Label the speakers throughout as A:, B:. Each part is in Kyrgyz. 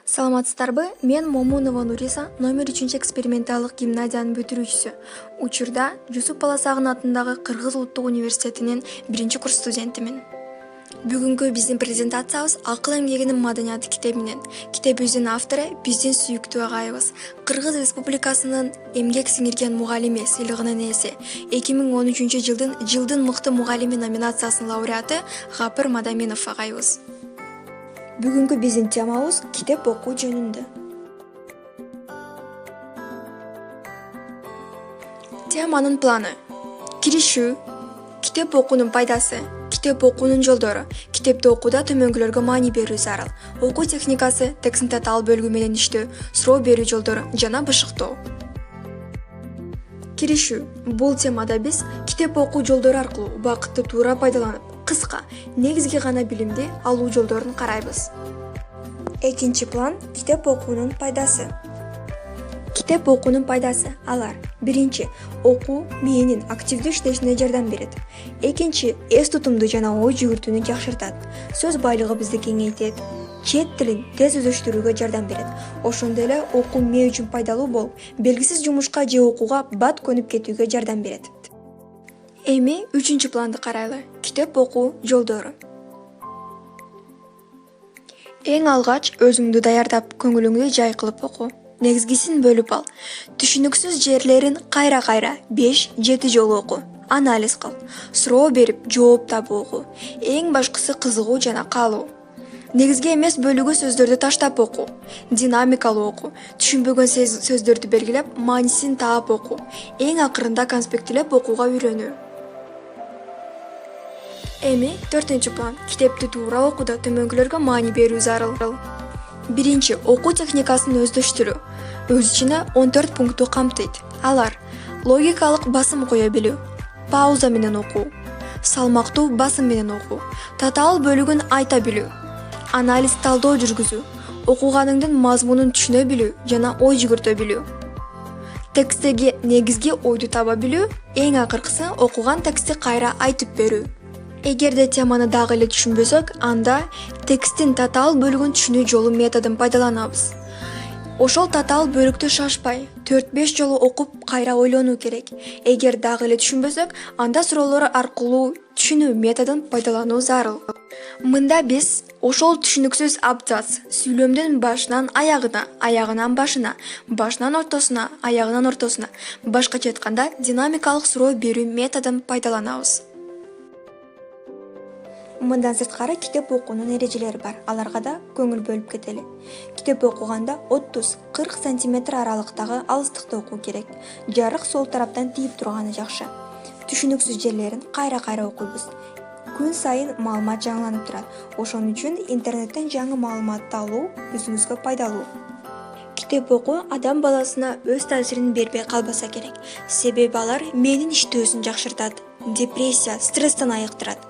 A: Саламатсыздарбы, мен Момунова Нуриса, номер 3 эксперименталык гимназиянын бүтүрүүчүсү. Учурда Жусуп Баласагын атындагы Кыргыз Улуттук университетинин 1-курс студентимин. Бүгүнкү биздин презентациябыз Акыл эмгегинин маданияты китебинен. Китебибиздин автору биздин сүйүктүү агайыбыз, Кыргыз Республикасынын эмгек сиңирген мугалими сыйлыгынын ээси, 2013 жылдын мыкты мугалими номинациясынын лауреаты Гапыр Мадаминов агайыбыз. Бүгүнкү биздин темабыз китеп окуу жөнүндө. Теманын планы: киришүү, китеп окуунун пайдасы, китеп окуунун жолдору, китепти окууда төмөнкүлөргө маани берүү зарыл, окуу техникасы, текстин татаал бөлүгү менен иштөө, суроо берүү жолдору жана бышыктоо. Киришүү. Бул темада биз китеп окуу жолдору аркылуу убакытты туура пайдаланып, кыска, негизги гана билимди алуу жолдорун карайбыз. Экинчи план: китеп окуунун пайдасы. Китеп окуунун пайдасы алар: биринчи, окуу мээнин активдүү иштешине жардам берет. Экинчи, эс тутумду жана ой жүгүртүүнү жакшыртат. Сөз байлыгыбызды кеңейтет. Чет тилин тез өздөштүрүүгө жардам берет. Ошондой эле окуу мээ үчүн пайдалуу болуп, белгисиз жумушка же окууга бат көнүп кетүүгө жардам берет. Эми 3-чү планды карайлы: китеп окуу жолдору. Эң алгач өзүңдү даярдап, көңүлүңдү жай кылып окуу. Негизгисин бөлүп ал. Түшүнүксүз жерлерин кайра-кайра 5-7 жолу окуу. Анализ кыл. Суроо берип, жооп табуу окуу. Эң башкысы кызыгуу жана каалоо. Негизги эмес бөлүгү сөздөрдү таштап окуу. Динамикалуу окуу. Түшүнбөгөн сөздөрдү белгилеп, маанисин таап окуу. Эң акырында конспектилеп окууга үйрөнүү. Эми 4-чү план: китепти туура окууда төмөнкүлөргө маани берүү зарыл. Биринчи, окуу техникасын өздөштүрүү. Өз ичине 14 пунктту камтыйт. Алар: логикалык басым кое билүү, пауза менен окуу, салмактуу басым менен окуу, татаал бөлүгүн айта билүү, анализ талдоо жүргүзүү, окуганыңдын мазмунун түшүнө билүү жана ой жүгүртө билүү, тексттеги негизги ойду таба билүү, эң акыркысы окуган текстти кайра айтып берүү. Эгерде теманы дагы эле түшүнбөсөк, анда тексттин татаал бөлүгүн түшүнүү жолу методун пайдаланабыз. Ошол татаал бөлүктү шашпай, 4-5 жолу окуп кайра ойлонуу керек. Эгер дагы эле түшүнбөсөк, анда суроолор аркылуу түшүнүү методун пайдалануу зарыл. Мында биз ошол түшүнүксүз абзац сүйлөмдүн башынан аягына, аягынан башына, башынан ортосуна, аягынан ортосуна, башкача айтканда динамикалык суроо берүү методун пайдаланабыз. Мындан сырткары китеп окуунун эрежелери бар, аларга да көңүл бөлүп кетели. Китеп окуганда 30-40 см аралыктагы алыстыкта окуу керек. Жарык сол тараптан тийип турганы жакшы. Түшүнүксүз жерлерин кайра-кайра окуйбуз. Күн сайын маалымат жаңыланып турат. Ошон үчүн интернеттен жаңы маалыматты алуу өзүңүзгө пайдалуу. Китеп окуу адам баласына өз таасирин бербей калбаса керек. Себеби алар мээнин иштөөсүн жакшыртат, депрессия, стресстен айыктырат.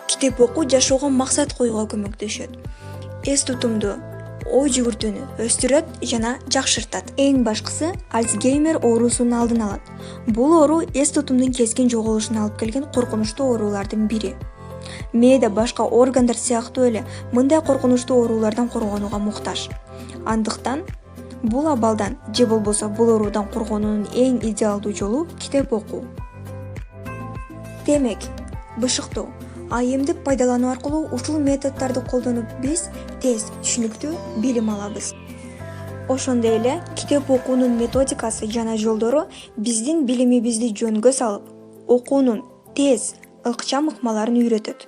A: Китеп окуу жашоого максат коюуга көмөктөшөт. Эс тутумду, ой жүгүртүүнү өстүрөт жана жакшыртат. Эң башкысы Альцгеймер оорусунун алдын алат. Бул оору эс тутумдун кескин жоголушуна алып келген коркунучтуу оорулардын бири. Мээде башка органдар сыяктуу эле мындай коркунучтуу оорулардан коргонууга муктаж. Андыктан бул абалдан же болбосо бул оорудан коргонуунун эң идеалдуу жолу китеп окуу. Демек, бышыктоо. Айымдык пайдалануу аркылуу ушул методдорду колдонуп биз тез, түшүнүктүү билим алабыз. Ошондой эле китеп окуунун методикасы жана жолдору биздин билимибизди жөнгө салып, окуунун тез, ыкчам ыкмаларын үйрөтөт.